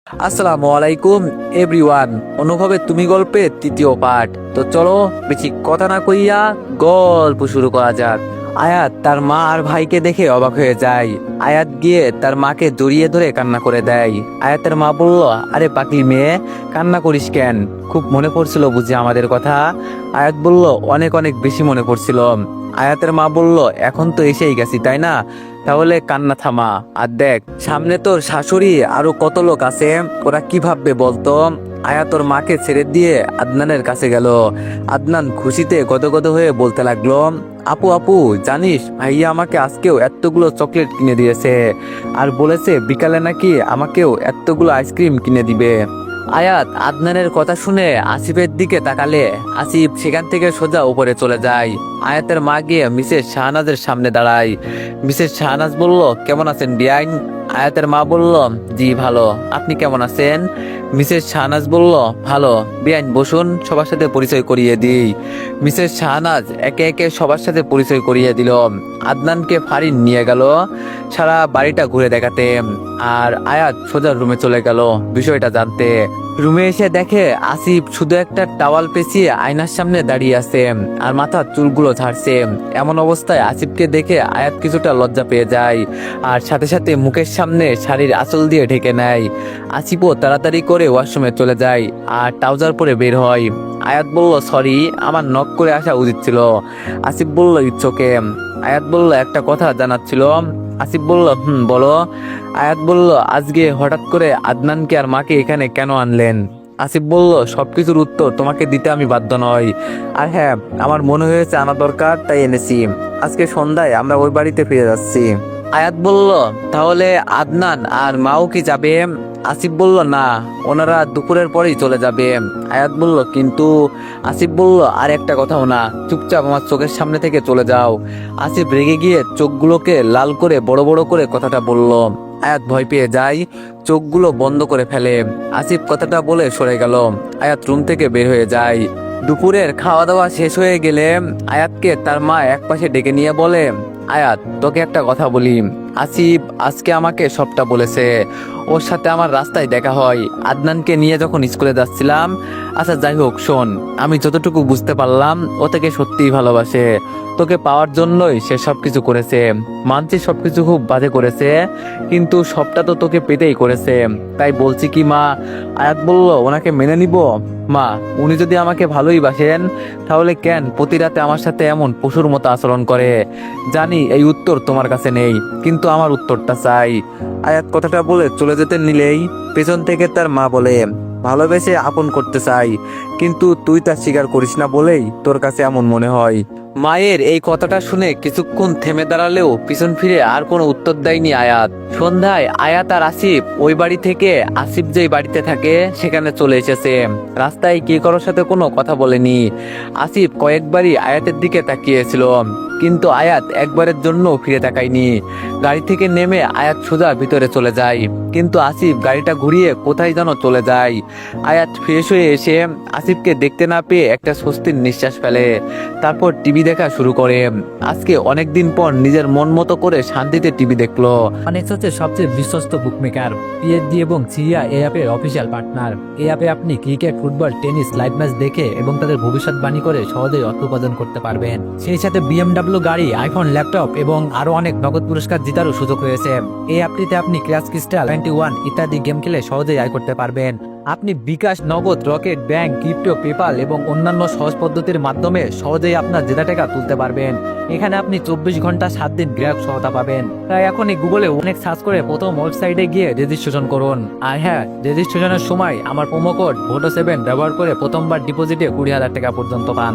আসসালামু আলাইকুম এভরিওয়ান। অনুভবে তুমি গল্পের তৃতীয় পার্ট। তো চলো বেশি কথা না কইয়া গল্প শুরু করা যাক। আয়াত তার মা আর ভাইকে দেখে অবাক হয়ে যায়। আয়াত গিয়ে তার মাকে জড়িয়ে ধরে কান্না করে দেয়। আয়াতের মা বলল, আরে পাগলি মেয়ে, কান্না করিস কেন? খুব মনে পড়ছিল বুঝি আমাদের কথা? আয়াত বলল, অনেক অনেক বেশি মনে পড়ছিল। আয়াতের মা বলল, এখন তো এসেই গেছি তাই না, তাহলে কান্না থামা। আর দেখ সামনে তোর শাশুড়ি আরো কত লোক আছে, ওরা কি ভাববে বলতো? আয়াত ওর মাকে ছেড়ে দিয়ে আদনানের কাছে গেল। আদনান খুশিতে গদগদ হয়ে বলতে লাগলো, আপু আপু জানিস, ভাইয়া আমাকে আজকেও এতগুলো চকলেট কিনে দিয়েছে, আর বলেছে বিকালে নাকি আমাকেও এতগুলো আইসক্রিম কিনে দিবে। আয়াত আদনানের কথা শুনে আসিফের দিকে তাকালে আসিফ সেখান থেকে সোজা উপরে চলে যায়। আয়াতের মা গিয়ে মিসেস শাহনাজের সামনে দাঁড়ায়। মিসেস শাহনাজ বলল, কেমন আছেন বিয়াইন? আয়াতের মা বলল, জি ভালো, আপনি কেমন আছেন? মিসেস শাহনাজ বলল, ভালো। বিয়াইন বসুন, সবার সাথে পরিচয় করিয়ে দিই। মিসেস শাহনাজ একে একে সবার সাথে পরিচয় করিয়ে দিল। আদনানকে ফারিন নিয়ে গেল সারা বাড়িটা ঘুরে দেখাতে, আর আয়াত সোজা রুমে চলে গেল বিষয়টা জানতে। রুমে এসে দেখে আসিফ শুধু একটা টাওয়াল পেঁচিয়ে আয়নার সামনে দাঁড়িয়ে আছে আর মাথার চুলগুলো ঝাড়ছে। এমন অবস্থায় আসিফকে দেখে আয়াত কিছুটা লজ্জা পেয়ে যায়, আর সাথে সাথে মুখের সামনে শাড়ির আঁচল দিয়ে ঢেকে নেয়। আসিফও তাড়াতাড়ি করে ওয়াশরুমে চলে যায় আর ট্রাউজার পরে বের হয়। আয়াত বলল, সরি, আমার নক করে আসা উচিত ছিল। আসিফ বলল, ইটস ওকে। আয়াত বলল, একটা কথা জানার ছিল। আসিফ বলল, বলো। আয়াত বলল, আজকে হঠাৎ করে আদনানকে আর মাকে এখানে কেন আনলেন? আসিফ বলল, সবকিছুর উত্তর তোমাকে দিতে আমি বাধ্য নই। আর হ্যাঁ, আমার মনে হয়েছে আনা দরকার, তাই এনেছি। আজকে সন্ধ্যায় আমরা ওই বাড়িতে ফিরে যাচ্ছি। আয়াত বলল, তাহলে আদনান আর মাও কি যাবে? আসিফ বলল, না, ওনারা দুপুরের পরেই চলে যাবে। আয়াত বলল, কিন্তু? আসিফ বলল, আর একটা কথাও না, চুপচাপ আমার চোখের সামনে থেকে চলে যাও। আসিফ রেগে গিয়ে চোখগুলোকে লাল করে বড় বড় করে কথাটা বলল। আয়াত ভয় পেয়ে যায়, চোখগুলো বন্ধ করে ফেলে। আসিফ কথাটা বলে সরে গেল। আয়াত রুম থেকে বের হয়ে যায়। দুপুরের খাওয়া দাওয়া শেষ হয়ে গেলে আয়াতকে তার মা একপাশে ডেকে নিয়ে বলে, আয়াত তোকে একটা কথা বলি, আসিফ আজকে আমাকে সবটা বলেছে। ওর সাথে আমার রাস্তায় দেখা হয় আদনানকে নিয়ে যখন স্কুলে যাচ্ছিলাম। আচ্ছা যাই হোক, শোন, আমি যতটুকু বুঝতে পারলাম ও তোকে সত্যিই ভালোবাসে। তোকে পাওয়ার জন্যই সে সবকিছু করেছে। মানছি সবকিছু খুব বাজে করেছে, কিন্তু সবটা তো তোকে পেতেই করেছে। তাই বলছি কি মা? আয়াত বলল, ওনাকে মেনে নিব? মা, উনি যদি আমাকে ভালোই বাসেন তাহলে কেন প্রতি রাতে আমার সাথে এমন পশুর মতো আচরণ করে? জানি এই উত্তর তোমার কাছে নেই, কিন্তু আমার উত্তরটা চাই। আয়াত কথাটা বলে চলে যেতে নিলেই পেছন থেকে তার মা বলে, ভালোবেসে আপন করতে চাই, কিন্তু তুই তা স্বীকার করিস না বলেই তোর কাছে এমন মনে হয়। মায়ের এই কথাটা শুনে কিছুক্ষণ থেমে দাঁড়ালেও পিছন ফিরে আর কোনো উত্তর দেয়নি আয়াত। সন্ধ্যায় আয়াত আর আসিফ ওই বাড়ি থেকে আসিফ যেই বাড়িতে থাকে সেখানে চলে এসেছে। রাস্তায় কে কারোর সাথে কোনো কথা বলেনি। আসিফ কয়েকবারই আয়াতের দিকে তাকিয়েছিল, কিন্তু আয়াত একবারের জন্য ফিরে তাকায়নি। গাড়ি থেকে নেমে আয়াত সোজা ভিতরে চলে যায়, কিন্তু আসিফ গাড়িটা ঘুরিয়ে কোথায় যেন চলে যায়। আয়াত ফ্রেশ হয়ে এসে আসিফকে দেখতে না পেয়ে একটা স্বস্তির নিঃশ্বাস ফেলে। তারপর টিভি দেখা শুরু করে। আজকে অনেকদিন পর নিজের মন মতো করে শান্তিতে টিভি দেখলো। অনেক্স হচ্ছে সবচেয়ে বিশ্বস্ত বুকমেকার, পিএসজি এবং সিরিয়া এই অ্যাপের অফিসিয়াল পার্টনার। এই অ্যাপে আপনি cricket, football, tennis live match দেখে এবং তাদের ভবিষ্যৎবাণী করে সহজেই অর্থ উপার্জন করতে পারবেন। সেই সাথে বিএমডব্লিউ গাড়ি, আইফোন, ল্যাপটপ এবং আরো অনেক নগদ পুরস্কার জেতারও সুযোগ রয়েছে। এই অ্যাপটিতে আপনি ক্র্যাশ ক্রিস্টাল 21 ইত্যাদি গেম খেলে সহজেই আয় করতে পারবেন। আপনি বিকাশ, নগদ, রকেট, ব্যাংক, ক্রিপ্টো, পেপাল এবং অন্যান্য সহজ পদ্ধতির মাধ্যমে সহজেই আপনার জেতা টাকা তুলতে পারবেন। এখানে আপনি 24 ঘন্টা 7 দিন গ্রাহক সহায়তা পাবেন। তাই এখনই গুগলে অনেক সার্চ করে প্রথম ওয়েবসাইটে গিয়ে রেজিস্ট্রেশন করুন। আর হ্যাঁ, রেজিস্ট্রেশনের সময় আমার প্রোমো কোড VOTO7 ব্যবহার করে প্রথমবার ডিপোজিটে 20,000 টাকা পর্যন্ত পান।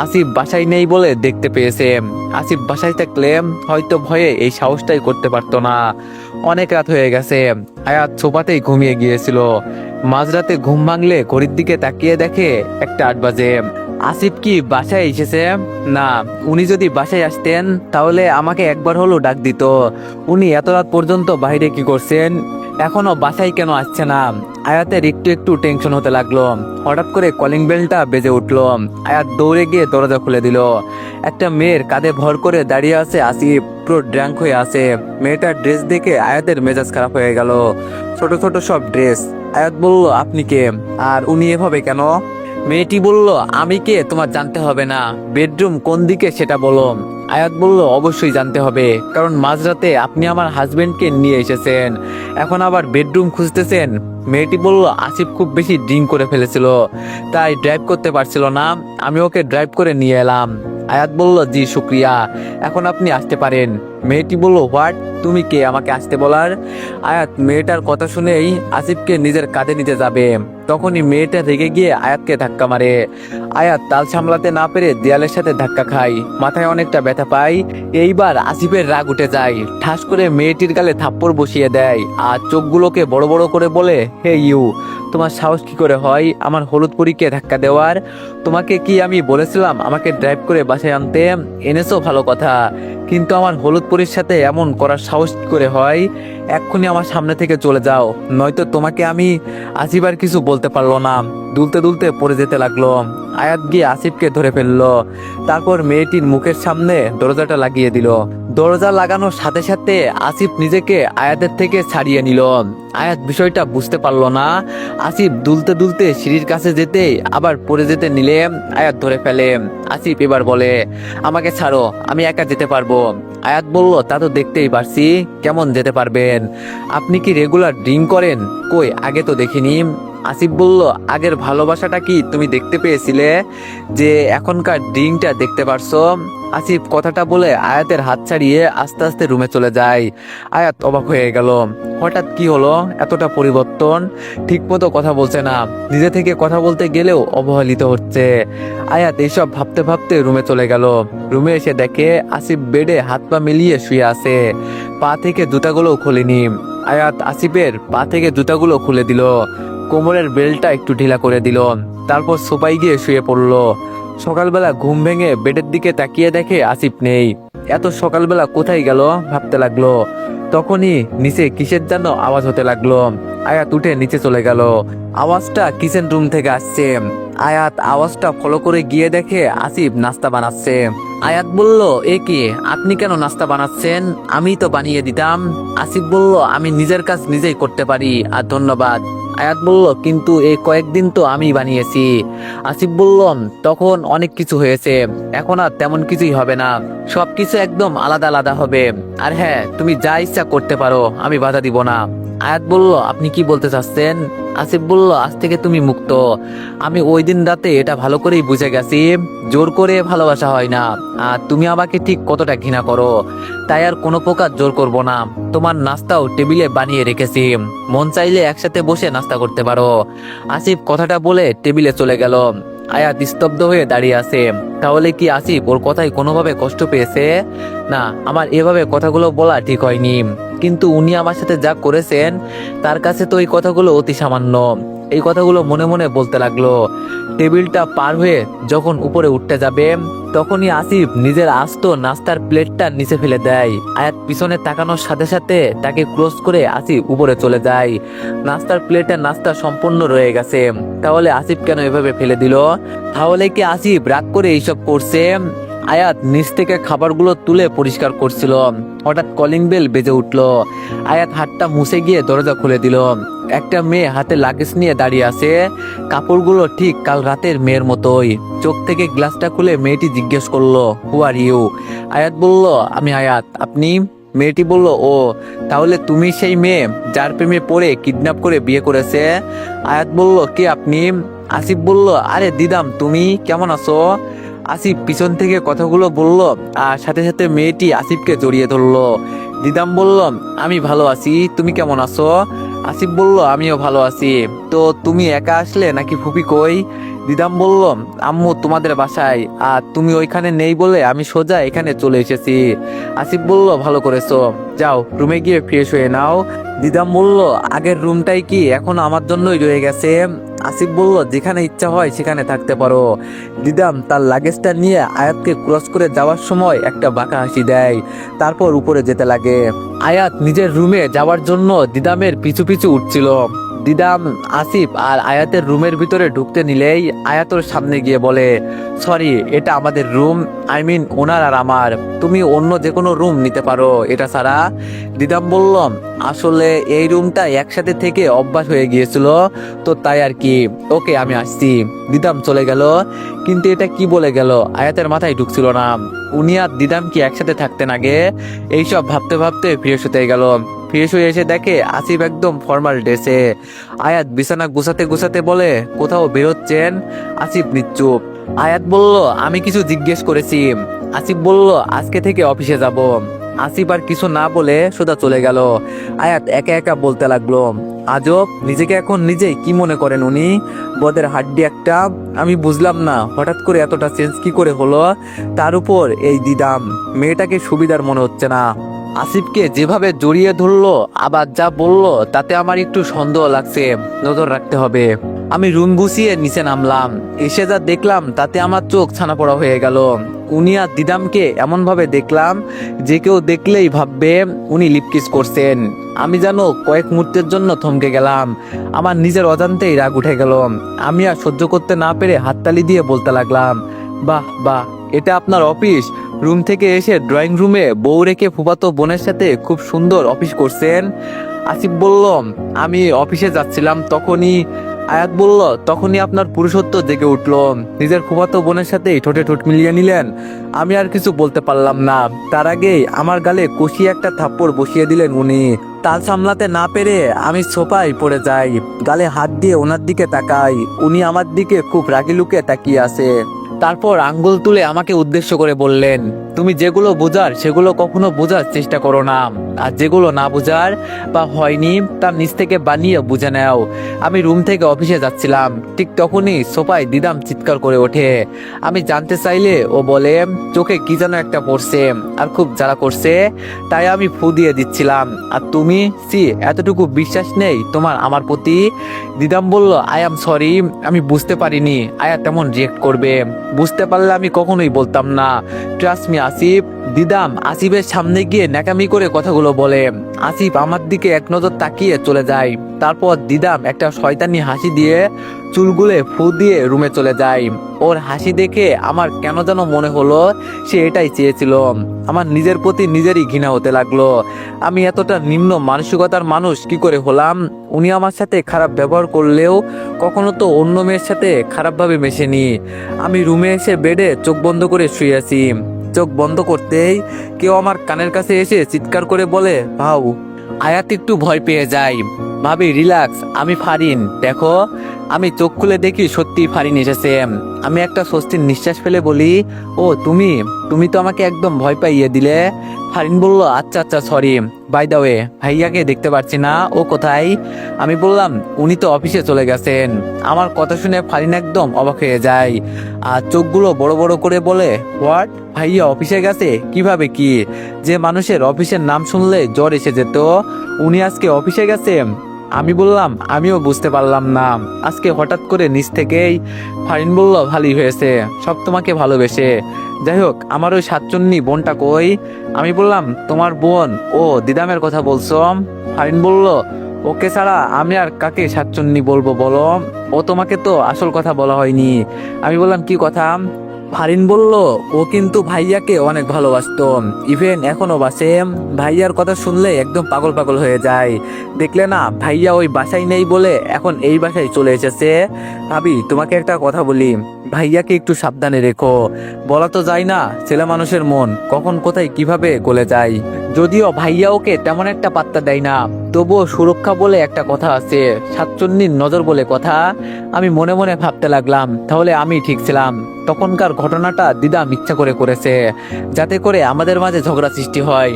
আসিফ বাসায় নেই বলে দেখতে পেয়েছে। আসিফ বাসায় থাকলে হয়তো ভয়ে এই সাহসটাই করতে পারতো না। অনেক রাত হয়ে গেছে। আয়াত সোফাতেই ঘুমিয়ে গিয়েছিল। মাঝরাতে ঘুম ভাঙলে ঘড়ির দিকে তাকিয়ে দেখে 1:08 বাজে। আসিফ কি বাসায় এসেছে? না, উনি যদি বাসায় আসতেন তাহলে আমাকে একবার হলেও ডাক দিত। উনি এত রাত পর্যন্ত বাইরে কি করছেন? এখনো বাসায় কেন আসছে না? আয়াতের একটু একটু টেনশন হতে লাগলো। হঠাৎ করে কলিং বেলটা বেজে উঠলো। আয়াত দৌড়ে গিয়ে দরজা খুলে দিল। একটা মেয়ের কাঁধে ভর করে দাঁড়িয়ে আছে আসিফ, পুরো ড্র্যাঙ্ক হয়ে আছে। মেয়েটার ড্রেস দেখে আয়াতের মেজাজ খারাপ হয়ে গেল। ছোট ছোট সব ড্রেস। আয়াত বলল, আপনি কে? আর উনি এভাবে কেন? মেয়েটি বলল, আমি কে তোমার জানতে হবে না, বেডরুম কোন দিকে সেটা বলো। আয়াত বলল, অবশ্যই জানতে হবে, কারণ মাঝরাতে আপনি আমার হাজবেন্ডকে নিয়ে এসেছেন, এখন আবার বেডরুম খুঁজতেছেন। মেয়েটি বলল, আসিফ খুব বেশি ড্রিঙ্ক করে ফেলেছিল, তাই ড্রাইভ করতে পারছিল না, আমি ওকে ড্রাইভ করে নিয়ে এলাম। আয়াত বলল, জি শুক্রিয়া, এখন আপনি আসতে পারেন। মেয়েটি বলল, হোয়াট, তুমি কে আমাকে আসতে বলার? আয়াত মেয়েটার কথা শুনেই আসিফকে নিজের কাঁধে নিতে যাবে, তখনই মেয়েটা রেগে গিয়ে আয়াতকে ধাক্কা মারে। আয়াত তাল সামলাতে না পেরে দেয়ালের সাথে ধাক্কা খায়, মাথায় অনেকটা ব্যথা পায়। এইবার আসিফের রাগ উঠে যায়, ঠাস করে মেয়েটির গালে থাপ্পড় বসিয়ে দেয় আর চোখগুলোকে বড় বড় করে বলে, হে ইউ, তোমার সাহস কি করে হয় আমার হলুদ পরীকে ধাক্কা দেওয়ার? তোমাকে কি আমি বলেছিলাম আমাকে ড্রাইভ করে বাসায় আনতে? এনেছো ভালো কথা, কিন্তু আমার হলুদ পরীর সাথে এমন করার সাহস কি করে হয়? এক্ষুনি আমার সামনে থেকে চলে যাও, নয়তো তোমাকে আমি। আসিফ আর কিছু বলতে পারলো না, দুলতে দুলতে পড়ে যেতে লাগলো। আয়াত গিয়ে আসিফকে ধরে ফেললো, তারপর মেয়েটির মুখের সামনে দরজাটা লাগিয়ে দিল। দরজা লাগানোর সাথে সাথে আসিফ নিজেকে আয়াতের থেকে ছাড়িয়ে নিল। আয়াত বিষয়টা বুঝতে পারলো না। আসিফ দুলতে দুলতে সিঁড়ির কাছে যেতে আবার পড়ে যেতে নিলে আয়াত ধরে ফেলে। আসিফ এবার বলে, আমাকে ছাড়ো, আমি একা যেতে পারবো। আয়াত বলল, তা তো দেখতেই পারছি, কেমন যেতে পারবেন? আপনি কি রেগুলার ড্রিঙ্ক করেন? কই, আগে তো দেখিনি। আসিফ বলল, আগের ভালোবাসাটা কি তুমি দেখতে পেয়েছিলে, যে এখনকার ড্রিঙ্কটা দেখতে পারছো? আসিফ কথাটা বলে আয়াতের হাত ছাড়িয়ে আস্তে আস্তে রুমে চলে যায়। আয়াত অবাক হয়ে গেল, হঠাৎ কি হলো, এতটা পরিবর্তন, ঠিক মতো কথা বলছে না, নিজে থেকে কথা বলতে গেলেও অবহেলিত হচ্ছে। আয়াত এইসব ভাবতে ভাবতে রুমে চলে গেল। রুমে এসে দেখে আসিফ বেডে হাত পা মিলিয়ে শুয়ে আছে, পা থেকে জুতাগুলো খোলেনি। আয়াত আসিফের পা থেকে জুতাগুলো খুলে দিল, কোমরের বেল্টটা একটু ঢিলা করে দিল, তারপর সোফায় গিয়ে শুয়ে পড়লো। সকালবেলা ঘুম ভেঙে বেডের দিকে তাকিয়ে দেখে আসিফ নেই। এত সকালবেলা কোথায় গেল ভাবতে লাগলো। তখনই নিচে কিসের যেন আওয়াজ হতে লাগলো। আয়াত উঠে নিচে চলে গেল, আওয়াজটা কিচেন রুম থেকে আসছে। আয়াত আওয়াজটা ফলো করে গিয়ে দেখে আসিফ নাস্তা বানাচ্ছে। আয়াত বলল, এ কি, আপনি কেন নাস্তা বানাচ্ছেন? আমি তো বানিয়ে দিতাম। আসিফ বলল, আমি নিজের কাজ নিজেই করতে পারি, আর ধন্যবাদ। আয়াত বলল, কিন্তু এই কয়েকদিন তো আমি বানিয়েছি। আসিফ বলল, তখন অনেক কিছু হয়েছে, এখন আর তেমন কিছুই হবে না, সবকিছু একদম আলাদা আলাদা হবে। আর হ্যাঁ, তুমি যা ইচ্ছা করতে পারো, আমি বাধা দিব না। আয়াত বলল, আপনি কি বলতে চাচ্ছেন? আসিফ বলল, আজ থেকে তুমি মুক্ত। আমি ওই দিন রাতে এটা ভালো করেই বুঝে গেছি, জোর করে ভালোবাসা হয় না, আর তুমি আমাকে ঠিক কতটা ঘৃণা করো, তাই আর কোনো প্রকার জোর করব না। তোমার নাস্তাও টেবিলে বানিয়ে রেখেছি, মন চাইলে একসাথে বসে নাস্তা করতে পারো। আসিফ কথাটা বলে টেবিলে চলে গেল। আয়াত স্তব্ধ হয়ে দাঁড়িয়ে আছে। তাহলে কি আসিফ ওর কথায় কোনোভাবে কষ্ট পেয়েছে? না, আমার এভাবে কথাগুলো বলা ঠিক হয়নি, কিন্তু উনি আমার সাথে যা করেছেন তার কাছে তো এই কথাগুলো অতি সামান্য। এই কথাগুলো মনে মনে বলতে লাগলো। টেবিলটা পার হয়ে যখন উপরে উঠতে যাবে, তখনই আসিফ নিজের আস্ত নাস্তার প্লেটটা নিচে ফেলে দেয়। আয়াত পিছনে তাকানোর সাথে সাথে তাকে ক্লোজ করে আসিফ উপরে চলে যায়। নাস্তার প্লেটে নাস্তা সম্পূর্ণ রয়ে গেছে। তাহলে আসিফ কেন এভাবে ফেলে দিল? তাহলে কি আসিফ রাগ করে এইসব করছে? আয়াত নিচ থেকে খাবারগুলো তুলে পরিষ্কার করছিল, হঠাৎ কলিং বেল বেজে উঠলো। আয়াত হাতটা মুছে গিয়ে দরজা খুলে দিল। একটা মেয়ে হাতে লাগেজ নিয়ে দাঁড়িয়ে আছে, কাপড়গুলো ঠিক কাল রাতের মেয়ের মতোই। চোখ থেকে গ্লাসটা খুলে মেয়েটি জিজ্ঞেস করলো, হু আর ইউ? আয়াত বলল, আমি আয়াত, আপনি? মেয়েটি বলল, ও, তাহলে তুমি সেই মেয়ে যার প্রেমে পড়ে কিডন্যাপ করে বিয়ে করেছে? আয়াত বলল, কে আপনি? আসিফ বলল, আরে দিদাম, তুমি কেমন আছো? আসিফ পিছন থেকে কথাগুলো বলল, আর সাথে সাথে মেয়েটি আসিফকে জড়িয়ে ধরলো। দিদাম বলল, আমি ভালো আছি, তুমি কেমন আছো? আসিফ বলল, আমিও ভালো আছি। তো তুমি একা আসলে নাকি ফুপি কই? দিদাম বলল, আম্মু তোমাদের বাসায়, আর তুমি ওইখানে নেই বলে আমি সোজা এখানে চলে এসেছি। আসিফ বলল, ভালো করেছো, যাও রুমে গিয়ে ফ্রেশ হয়ে নাও। দিদাম বলল, আগের রুমটাই কি এখন আমার জন্যই রয়ে গেছে? আসিফ বলল, যেখানে ইচ্ছা হয় সেখানে থাকতে পারো। দিদাম তার লাগেজটা নিয়ে আয়াতকে ক্রস করে যাওয়ার সময় একটা বাঁকা হাসি দেয়, তারপর উপরে যেতে লাগে। আয়াত নিজের রুমে যাওয়ার জন্য দিদামের পিছু পিছু উঠছিল। দিদাম আসিফ আর আয়াতের রুমের ভিতরে ঢুকতে নিলেই আয়াতের সামনে গিয়ে বলে, সরি, এটা আমাদের রুম, আই মিন ওনার আর আমার, তুমি অন্য যে কোনো রুম নিতে পারো এটা ছাড়া। দিদাম বলল, আসলে এই রুমটা একসাথে থেকে অভ্যাস হয়ে গিয়েছিল, তো তাই আর কি। ওকে আমি আসছি। দিদাম চলে গেল, কিন্তু এটা কি বলে গেল আয়াতের মাথায় ঢুকছিল না। উনি আর দিদাম কি একসাথে থাকতেন আগে? এইসব ভাবতে ভাবতে ফ্রেশ হতে গেল। ফ্রেশ হয়ে এসে দেখে আসিফ একদম ফর্মাল ড্রেসে। আয়াত বিছানা গুছাতে গুছাতে বলে, কোথাও বেরোচ্ছেন? আসিফ নিশ্চুপ। আয়াত বলল, আমি কিছু জিজ্ঞেস করেছি। আসিফ বলল, আজকে থেকে অফিসে যাব। আসিফ আর কিছু না বলে সোজা চলে গেল। আয়াত একা একা বলতে লাগলো, আজব, নিজেকে এখন নিজেই কি মনে করেন উনি? বদের হাড্ডি একটা। আমি বুঝলাম না হঠাৎ করে এতটা চেঞ্জ কি করে হলো। তার উপর এই দিদাম, মেয়েটাকে সুবিধার মনে হচ্ছে না। আসিফকে যেভাবে জড়িয়ে ধরলো আবার যা বললো তাতে আমার একটু সন্দেহ লাগছে, নজর রাখতে হবে। আমি রুম গুছিয়ে নিচে নামলাম। এসে যা দেখলাম তাতে আমার চোখ ছানা পড়া হয়ে গেল। উনি আর দিদামকে এমন ভাবে দেখলাম যে কেউ দেখলেই ভাববে উনি লিপকিস করছেন। আমি যেন কয়েক মুহূর্তের জন্য থমকে গেলাম। আমার নিজের অজান্তেই রাগ উঠে গেল। আমি আর সহ্য করতে না পেরে হাততালি দিয়ে বলতে লাগলাম, বাহ বাহ, এটা আপনার অফিস? রুম থেকে এসে ড্রয়িং রুমে বউ রেখে ফুফাতো বোনের সাথে খুব সুন্দর অফিস করছেন। আসিফ বলল, আমি অফিসে যাচ্ছিলাম তখনই। আয়াত বলল, তখনই আপনার পুরুষত্ব জেগে উঠলো, নিজের ফুফাতো বোনের সাথে ঠোঁটে ঠোঁট মিলিয়ে নিলেন। আমি আর কিছু বলতে পারলাম না। তার আগেই আমার গালে কষিয়ে একটা থাপ্পড় বসিয়ে দিলেন উনি। তাল সামলাতে না পেরে আমি সোফায় পড়ে যাই, গালে হাত দিয়ে ওনার দিকে তাকাই। উনি আমার দিকে খুব রাগি লুকে তাকিয়ে আছে। তারপর আঙ্গুল তুলে আমাকে উদ্দেশ্য করে বললেন, তুমি যেগুলো বোঝার সেগুলো কখনো বোঝার চেষ্টা করো না, আর যেগুলো না বোঝার বা হয়নি তার নিজ থেকে বানিয়ে বুঝে নাও। আমি রুম থেকে অফিসে যাচ্ছিলাম, ঠিক তখনই সোফায় দিদাম চিৎকার করে ওঠে। আমি জানতে চাইলে ও বলে, চোখে কি যেন একটা পড়ছে আর খুব জ্বালা করছে, তাই আমি ফু দিয়ে দিচ্ছিলাম। আর তুমি এতটুকু বিশ্বাস নেই তোমার আমার প্রতি? দিদাম বলল, আই এম সরি, আমি বুঝতে পারিনি আয়া তেমন রিয়েক্ট করবে। বুঝতে পারলে আমি কখনোই বলতাম না। Trust me Asif. দিদাম আসিফের সামনে গিয়ে ন্যাকামি করে কথাগুলো বলে। আসিফ আমার দিকে এক নজর তাকিয়ে চলে যায়। তারপর দিদাম একটা শয়তানি হাসি দিয়ে চুলগুলে ফু দিয়ে রুমে চলে যায়। ওর হাসি দেখে আমার কেন যেন মনে হলো সে এটাই চেয়েছিল। আমার নিজের প্রতি নিজেরই ঘৃণা হতে লাগলো। আমি এতটা নিম্ন মানসিকতার মানুষ কি করে হলাম? উনি আমার সাথে খারাপ ব্যবহার করলেও কখনো তো অন্য মেয়ের সাথে খারাপভাবে মেশেনি। আমি রুমে এসে বেডে চোখ বন্ধ করে শুয়ে আছি। চোখ বন্ধ করতেই কেউ আমার কানের কাছে এসে চিৎকার করে বলে, ভাউ। আয়াত একটু ভয় পেয়ে যায়। ভাবি, রিল্যাক্স, আমি ফারিন, দেখো। আমি চোখ খুলে দেখি সত্যি ফারিন এসেছে। আমি একটা স্বস্তির নিঃশ্বাস ফেলে বলি, ও তুমি তুমি তো আমাকে একদম ভয় পাইয়ে দিলে। ফারিন বলল, আচ্ছা আচ্ছা সরি। বাই দা ওয়ে, ভাইয়াকে দেখতে পাচ্ছি না, ও কোথায়? আমি বললাম, উনি তো অফিসে চলে গেছেন। আমার কথা শুনে ফারিন একদম অবাক হয়ে যায় আর চোখগুলো বড় বড় করে বলে, হোয়াট? ভাইয়া অফিসে গেছে? কিভাবে কি? যে মানুষের অফিসের নাম শুনলে জ্বর এসে যেত, উনি আজকে অফিসে গেছে? আমি বললাম, আমিও বুঝতে পারলাম না আজকে হঠাৎ করে নিচ থেকেই। ফারিন বলল, ভালোই হয়েছে, সব তোমাকে ভালোবেসে। যাই হোক, আমার ওই সাতচন্নি বোনটা কই? আমি বললাম, তোমার বোন? ও দিদামের কথা বলছো? ফারিন বলল, ওকে ছাড়া আমি আর কাকে সাতচন্নি বলবো বলো? ও তোমাকে তো আসল কথা বলা হয়নি। আমি বললাম, কি কথা? ফারিন বলল, ও কিন্তু ভাইয়াকে অনেক ভালোবাসতো, ইভেন এখনো বাসে। ভাইয়ার কথা শুনলে একদম পাগল পাগল হয়ে যায়। দেখলে না, ভাইয়া ওই বাসায় নেই বলে এখন এই বাসায় চলে এসেছে। ভাবি, তোমাকে একটা কথা বলি, ভাইয়াকে একটু সাবধানে রেখো। বলা তো যায় না, ছেলে মানুষের মন কখন কোথায় কিভাবে গলে যায়। যদিও ভাইয়া ওকে তেমন একটা পাত্তা দেয় না, তবুও সুরক্ষা বলে একটা কথা আছে, সাতচন্নির নজর বলে কথা। আমি মনে মনে ভাবতে লাগলাম, তাহলে আমি ঠিক ছিলাম। তখনকার ঘটনাটা দিদাম ইচ্ছা করে করেছে, যাতে করে আমাদের মাঝে ঝগড়া সৃষ্টি হয়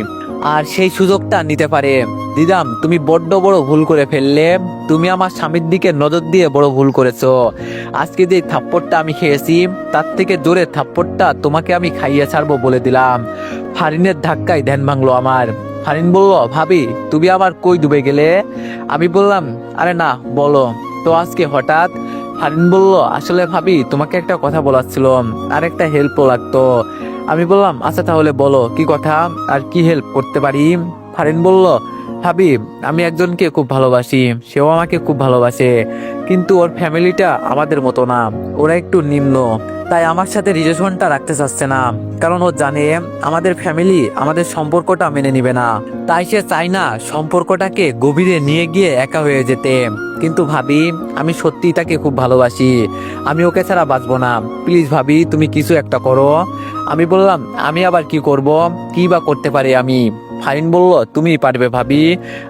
আর সেই সুযোগটা নিতে পারে। দিদাম, তুমি বড্ড বড় ভুল করে ফেললে। তুমি আমার স্বামীর দিকে নজর দিয়ে বড় ভুল করেছো। আজকে যে থাপ্পড়টা আমি খেয়েছি তার থেকে জোরে থাপ্পড়টা তোমাকে আমি খাইয়ে ছাড়বো বলে দিলাম। ফারিনের ধাক্কায় ধ্যান ভাঙলো আমার। ফারিন বলল, ভাবি তুমি আবার কই ডুবে গেলে? আমি বললাম, আরে না, বলো তো আজকে হঠাৎ? ফারিন বলল, আসলে ভাবি তোমাকে একটা কথা বলার ছিল, আর একটা হেল্পও লাগতো। আমি বললাম, আচ্ছা তাহলে বলো কি কথা আর কি হেল্প করতে পারি? ফারিন বলল, ভাবি আমি একজনকে খুব ভালোবাসি, সেও আমাকে খুব ভালোবাসে, কিন্তু ওর ফ্যামিলিটা আমাদের মতো না, ওরা একটু নিম্ন। তাই আমার সাথে রিলেশনটা রাখতে চাচ্ছে না, কারণ ও জানে আমাদের ফ্যামিলি আমাদের সম্পর্কটা মেনে নিবে না। তাই সে চায় না সম্পর্কটাকে গভীরে নিয়ে গিয়ে একা হয়ে যেতে। কিন্তু ভাবি, আমি সত্যি তাকে খুব ভালোবাসি, আমি ওকে ছাড়া বাঁচবো না। প্লিজ ভাবি, তুমি কিছু একটা করো। আমি বললাম, আমি আবার কি করব, কি বা করতে পারি আমি? ফারিন বলল, তুমি পারবে ভাবি।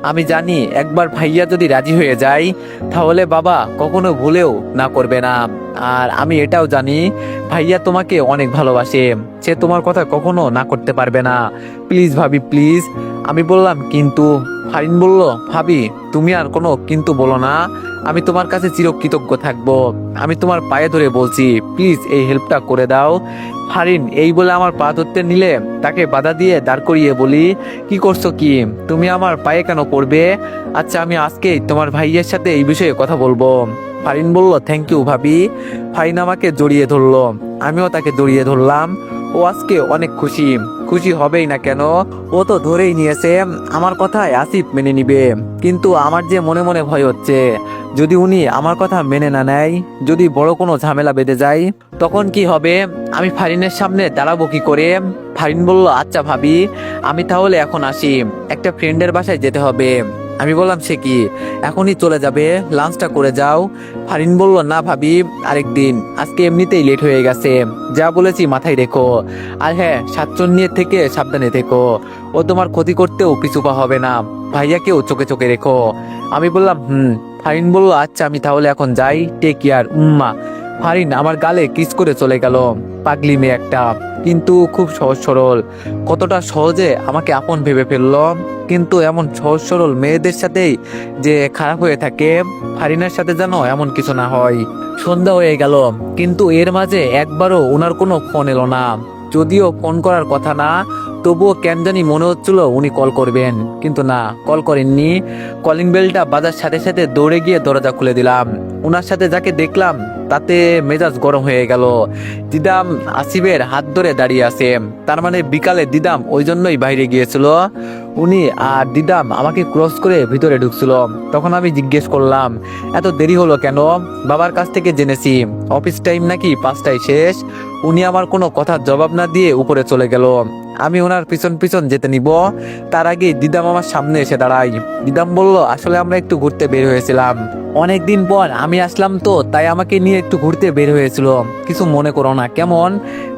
আমি জানি একবার ভাইয়া যদি রাজি হয়ে যায় তাহলে বাবা কখনো ভুলেও না করবে না। আর আমি এটাও জানি ভাইয়া তোমাকে অনেক ভালোবাসে, সে তোমার কথা কখনো না করতে পারবে না। প্লিজ ভাবি, প্লিজ। আমি বললাম, কিন্তু? ফারিন বলল, ভাবি তুমি আর কোনো কিন্তু বলো না, আমি তোমার কাছে চিরকৃতজ্ঞ থাকবো। আমি তোমার পায়ে ধরে বলছি, প্লিজ এই হেল্পটা করে দাও। ফারিন এই বলে আমার পা ধরতে নিলে তাকে বাধা দিয়ে দাঁড় করিয়ে বলি, কি করছো কি? তুমি আমার পায়ে কেন পড়বে? আচ্ছা, আমি আজকেই তোমার ভাইয়ের সাথে এই বিষয়ে কথা বলবো। ফারিন বলল, থ্যাংক ইউ ভাবি। ফারিন আমাকে জড়িয়ে ধরলো, আমিও তাকে জড়িয়ে ধরলাম। ও আজকে অনেক খুশি। খুশি হবেই না কেন, ও তো ধরেই নিয়েছে আমার কথায় আসিফ মেনে নিবে। কিন্তু আমার যে মনে মনে ভয় হচ্ছে, যদি উনি আমার কথা মেনে না নেয়, যদি বড় কোনো ঝামেলা বেঁধে যায়, তখন কি হবে? আমি ফারিনের সামনে দাঁড়াবো কি করে? ফারিন বলল, আচ্ছা ভাবি, আমি তাহলে এখন আসি, একটা ফ্রেন্ডের বাসায় যেতে হবে। আমি বললাম, সে কি এখনই চলে যাবে? লাঞ্চটা করে যাও। ফারিন বলল, না ভাবি, আরেকদিন, আজকে এমনিতেই লেট হয়ে গেছে, যা বলেছি মাথায় রেখো। আর হ্যাঁ, সাতচন্নির থেকে সাবধানে থেকো, ও তোমার ক্ষতি করতেও পিছু পা হবে না। ভাইয়াকেও চোখে চোখে রেখো। আমি বললাম, ফারিন বলল, আচ্ছা আমি তাহলে এখন যাই, টেক কেয়ার, উম্মা। ফারিন আমার গালে কিস করে চলে গেল। পাগলি মেয়ে একটা, কিন্তু খুব সহজ সরল। কতটা সহজে আমাকে আপন ভেবে ফেললো। কিন্তু এমন সহজ সরল মেয়েদের সাথেই যে খারাপ হয়ে থাকে, ফারিনের সাথে যেন এমন কিছু না হয়। সন্ধ্যা হয়ে গেল, কিন্তু এর মাঝে একবারও ওনার কোনো ফোন এলো না। যদিও ফোন করার কথা না, তবুও কেন জানি মনে হচ্ছিল উনি কল করবেন, কিন্তু না, কল করেননি। কলিং বেলটা বাজার সাথে সাথে দৌড়ে গিয়ে দরজা খুলে দিলাম। ওনার সাথে যাকে দেখলাম তাতে মেজাজ গরম হয়ে গেল। দিদাম আসিফের হাত ধরে দাঁড়িয়ে আছে, তার মানে বিকালে দিদাম ওই জন্যই বাইরে গিয়েছিল। উনি আর দিদাম আমাকে ক্রস করে ভিতরে ঢুকছিল। তখন আমি জিজ্ঞেস করলাম, এত দেরি হলো কেন? বাবার কাছ থেকে জেনেছি অফিস টাইম নাকি 5টায় শেষ। উনি আমার কোনো কথার জবাব না দিয়ে উপরে চলে গেল। আমি ওনার পিছন পিছন যেতে নিব, তার আগে দিদাম আমার সামনে এসে দাঁড়াই। দিদাম বলল, আসলে আমরা একটু ঘুরতে বের হয়েছিলাম, অনেকদিন পর আমি আসলাম তো, তাই আমাকে নিয়ে একটু ঘুরতে বের হয়েছিল, কিছু মনে করো না কেমন?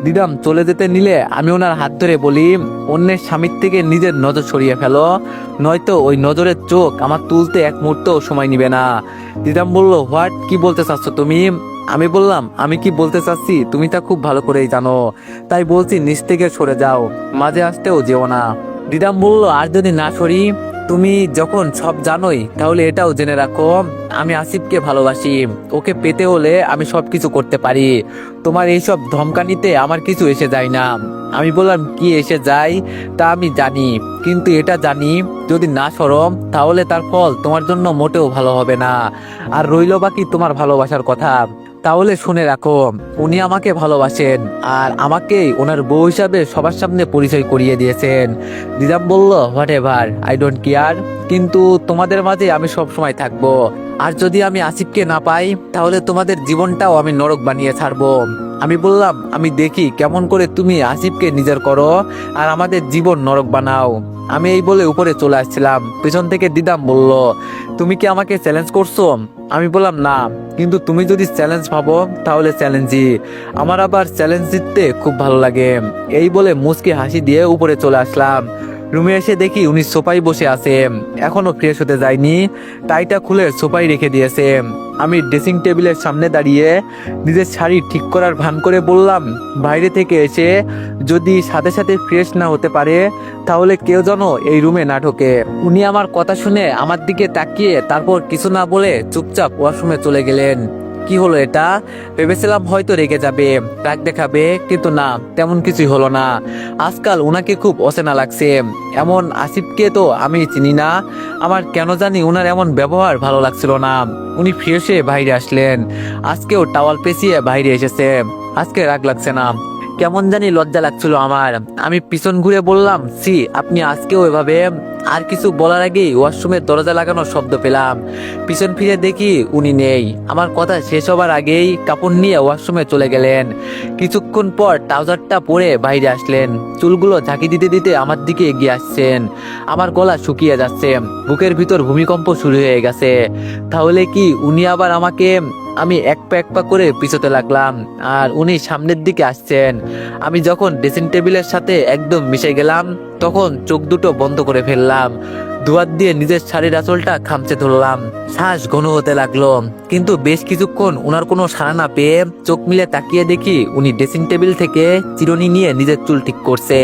দিদাম চলে যেতে নিলে আমি ওনার হাত ধরে বলি, অন্যের স্বামীর থেকে নিজের নজর সরিয়ে ফেলো, নয়তো ওই নজরের চোখ আমার তুলতে এক মুহূর্তও সময় নিবে না। দিদাম বলল, হোয়াট, কি বলতে চাচ্ছ তুমি? আমি বললাম, আমি কি বলতে চাচ্ছি তুমি তা খুব ভালো করেই জানো, তাই বলছি নিচ থেকে সরে যাও, মাঝে আসতেও যেও না। দিদাম বলল, আর যদি না সরি? তুমি যখন সব জানোই তাহলে এটাও জেনে রাখো, আমি আসিফকে ভালোবাসি, ওকে পেতে হলে আমি সব কিছু করতে পারি, তোমার এইসব ধমকানিতে আমার কিছু এসে যায় না। আমি বললাম, কি এসে যায় তা আমি জানি, কিন্তু এটা জানি যদি না সরো তাহলে তার ফল তোমার জন্য মোটেও ভালো হবে না। আর রইল বাকি তোমার ভালোবাসার কথা, তাহলে শুনে রাখো, উনি আমাকে ভালোবাসেন আর আমাকেই ওনার বউ হিসাবে সবার সামনে পরিচয় করিয়ে দিয়েছেন। দিদাম বলল, what ever, I don't care, কিন্তু তোমাদের মাঝে আমি সব সময় থাকবো। আর যদি আমি আসিফকে না পাই তাহলে তোমাদের জীবনটাও আমি নরক বানিয়ে ছাড়বো। আমি বললাম, আমি দেখি কেমন করে তুমি আসিফকে নিজের করো আর আমাদের জীবন নরক বানাও। আমি এই বলে উপরে চলে আসছিলাম, পেছন থেকে দিদাম বলল, তুমি কি আমাকে চ্যালেঞ্জ করছো? আমি বললাম, না, কিন্তু তুমি যদি চ্যালেঞ্জ ভাবো তাহলে চ্যালেঞ্জই, আমার আবার চ্যালেঞ্জ জিততে খুব ভালো লাগে। এই বলে মুচকি হাসি দিয়ে উপরে চলে আসলাম। রুমে এসে দেখি উনি সোফায় বসে আছে, এখনো ফ্রেশ হতে যায়নি, টাইটা খুলে সোফায় রেখে দিয়েছে। আমি ড্রেসিং টেবিলের সামনে দাঁড়িয়ে নিজের শাড়ি ঠিক করার ভান করে বললাম, বাইরে থেকে এসে যদি সাথে সাথে ফ্রেশ না হতে পারে তাহলে কেউ যেন এই রুমে না ঢোকে। উনি আমার কথা শুনে আমার দিকে তাকিয়ে তারপর কিছু না বলে চুপচাপ ওয়াশরুমে চলে গেলেন। কি হলো এটা? ভেবেছিলাম হয়তো রেগে যাবে, রাগ দেখাবে, কিন্তু না, তেমন কিছুই হলো না। আজকাল ওনাকে খুব অচেনা লাগছে, এমন আসিফকে তো আমি চিনি না। আমার কেন জানি ওনার এমন ব্যবহার ভালো লাগছিল না। উনি ফ্রেশ হয়ে বাইরে আসলেন, আজকেও টাওয়াল পেঁচিয়ে বাইরে এসেছে। আজকে রাগ লাগছে না, কেমন জানি লজ্জা লাগছিল আমার। আমি পিছন ঘুরে বললাম, সি, আপনি আজকেও এভাবে? আর কিছু বলার আগেই ওয়াশরুমের দরজা লাগানোর শব্দ পেলাম। পিছন ফিরে দেখি উনি নেই। আমার কথা শেষ হবার আগেই কাপড় নিয়ে ওয়াশরুমে চলে গেলেন। কিছুক্ষণ পর ট্রাউজারটা পরে বাইরে আসলেন। চুলগুলো ঝাঁকি দিতে দিতে আমার দিকে এগিয়ে আসছেন। আমার গলা শুকিয়ে যাচ্ছে, বুকের ভিতর ভূমিকম্প শুরু হয়ে গেছে। তাহলে কি উনি আবার আমাকে? আমি এক পা করে পিছোতে লাগলাম আর উনি সামনের দিকে আসছেন। আমি যখন ড্রেসিং টেবিলের সাথে একদম মিশে গেলাম তখন চোখ দুটো বন্ধ করে ফেললাম। দুয়ার দিয়ে নিজের শাড়ির আঁচলটা খামচে ধরলাম। শ্বাস ঘন হতে লাগলো, কিন্তু বেশ কিছুক্ষণ ওনার কোনো সাড়া না পেয়ে চোখ মিলে তাকিয়ে দেখি উনি ড্রেসিং টেবিল থেকে চিরুনি নিয়ে নিজের চুল ঠিক করছে।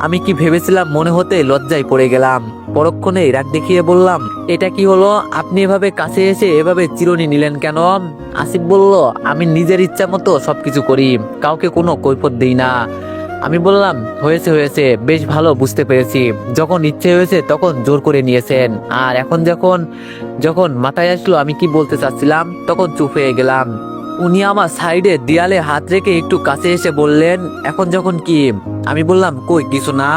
আমি কি ভেবেছিলাম মনে হতে লজ্জায় পড়ে গেলাম। পরক্ষণে রাগ দেখিয়ে বললাম, এটা কি হলো? আপনি এভাবে কাছে এসে এভাবে চিরুনি নিলেন কেন? আসিফ বলল, আমি নিজের ইচ্ছা মতো সবকিছু করি, কাউকে কোনো কৈফিয়ত দেই না। আমি বললাম, হয়েছে হয়েছে, বেশ ভালো বুঝতে পেরেছি। যখন ইচ্ছে হয়েছে তখন জোর করে নিয়েছেন, আর এখন যখন যখন মাথায় আসলো আমি কি বলতে চাচ্ছিলাম তখন চুপ হয়ে গেলাম। উনি আমার সাইডে দেয়ালে হাত রেখে একটু কাছে এসে বললেন, এখন যখন কি? আমি বললাম, কই কিছু না।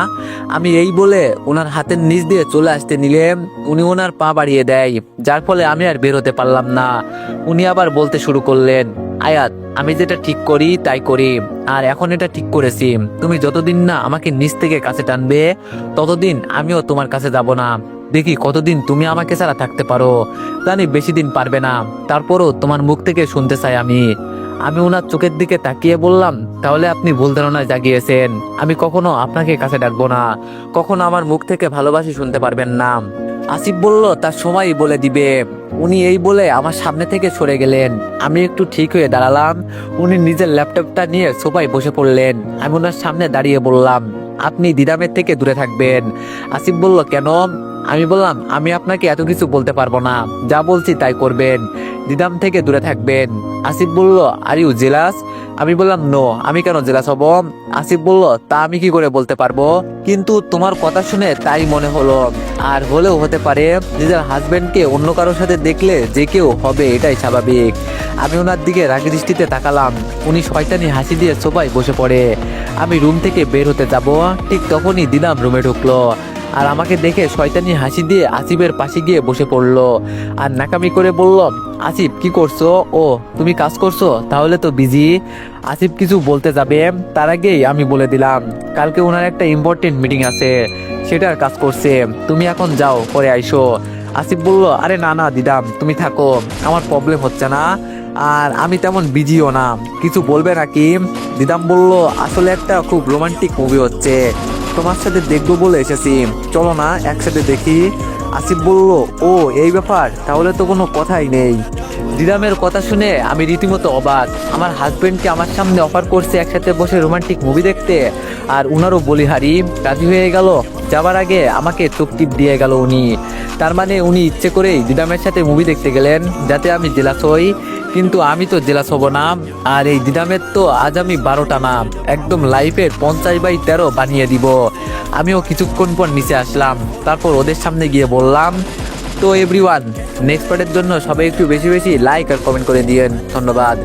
আমি এই বলে ওনার হাতের নিচ দিয়ে চলে আসতে নিলে উনি ওনার পা বাড়িয়ে দেয়, যার ফলে আমি আর বের হতে পারলাম না। উনি আবার বলতে শুরু করলেন, আয়াত, আমি যেটা ঠিক করি তাই করি, আর এখন এটা ঠিক করেছি, তুমি যতদিন না আমাকে নিচ থেকে কাছে টানবে ততদিন আমিও তোমার কাছে যাব না। দেখি কতদিন তুমি আমাকে ছাড়া থাকতে পারো। জানি বেশি দিন পারবে না, তারপরও তোমার মুখ থেকে শুনতে চাই আমি। আমি ওনার চোখের দিকে তাকিয়ে বললাম, তাহলে আপনি ভুল ধারণায় জাগিয়েছেন। আমি কখনো আপনাকে কাছে ডাকবো না, কখনো আমার মুখ থেকে ভালোবাসি শুনতে পারবেন না। আসিফ বলল, তার সময়ই বলে দিবে। উনি এই বলে আমার সামনে থেকে সরে গেলেন। আমি একটু ঠিক হয়ে দাঁড়ালাম। উনি নিজের ল্যাপটপটা নিয়ে সোফায় বসে পড়লেন। আমি ওনার সামনে দাঁড়িয়ে বললাম, আপনি দিদামের থেকে দূরে থাকবেন। আসিফ বলল, কেন? আমি বললাম, আমি আপনাকে এত কিছু বলতে পারবো না, যা বলছি তাই করবেন, দিদাম থেকে দূরে থাকবেন। আসিফ বলল, আর ইউ জেলাস? আমি বললাম, নো, আমি কেন জেলাস হব? আসিফ বলল, তা আমি কি করে বলতে পারবো? কিন্তু তোমার কথা শুনে তাই মনে হলো। আর হলেও হতে পারে, নিজের হাজবেন্ডকে অন্য কারোর সাথে দেখলে যে কেউ হবে, এটাই স্বাভাবিক। আমি ওনার দিকে রাগি দৃষ্টিতে তাকালাম। উনি শয়তানি হাসি দিয়ে সোফায় বসে পড়ে। আমি রুম থেকে বের হতে যাব, ঠিক তখনই দিদাম রুমে ঢুকলো আর আমাকে দেখে শয়তানি হাসি দিয়ে আসিফের পাশে গিয়ে বসে পড়লো আর নাকামি করে বলল, আসিফ কি করছো? ও, তুমি কাজ করছো, তাহলে তো বিজি। আসিফ কিছু বলতে যাবে, তার আগেই আমি বলে দিলাম, কালকে ওনার একটা ইম্পর্টেন্ট মিটিং আছে, সেটার কাজ করছে, তুমি এখন যাও, পরে আইসো। আসিফ বলল, আরে না না দিদাম, তুমি থাকো, আমার প্রবলেম হচ্ছে না, আর আমি তেমন বিজিও না, কিছু বলবে নাকি? দিদাম বলল, আসলে একটা খুব রোমান্টিক মুভি হচ্ছে, তোমার সাথে দেখবো বলে এসেছি, চলো না একসাথে দেখি। আসিফ বলল, ও এই ব্যাপার, তাহলে তো কোনো কথাই নেই। দিদামের কথা শুনে আমি রীতিমতো অবাক। আমার হাজবেন্ডকে আমার সামনে অফার করছে একসাথে বসে রোমান্টিক মুভি দেখতে, আর উনারও বলিহারি রাজি হয়ে গেল। যাবার আগে আমাকে চোখ টিপ দিয়ে গেল উনি। তার মানে উনি ইচ্ছে করেই দিদামের সাথে মুভি দেখতে গেলেন যাতে আমি জেলাস হই, কিন্তু আমি তো জেলাস হব না। আর এই দিদামের তো আজ আমি 12টা না, একদম লাইফের 50/13 বানিয়ে দিব। আমিও কিছুক্ষণ পর নিচে আসলাম, তারপর ওদের সামনে গিয়ে বললাম, তো এভরিওয়ান, নেক্সট পার্টের জন্য সবাই একটু বেশি বেশি লাইক আর কমেন্ট করে দিয়েন, ধন্যবাদ।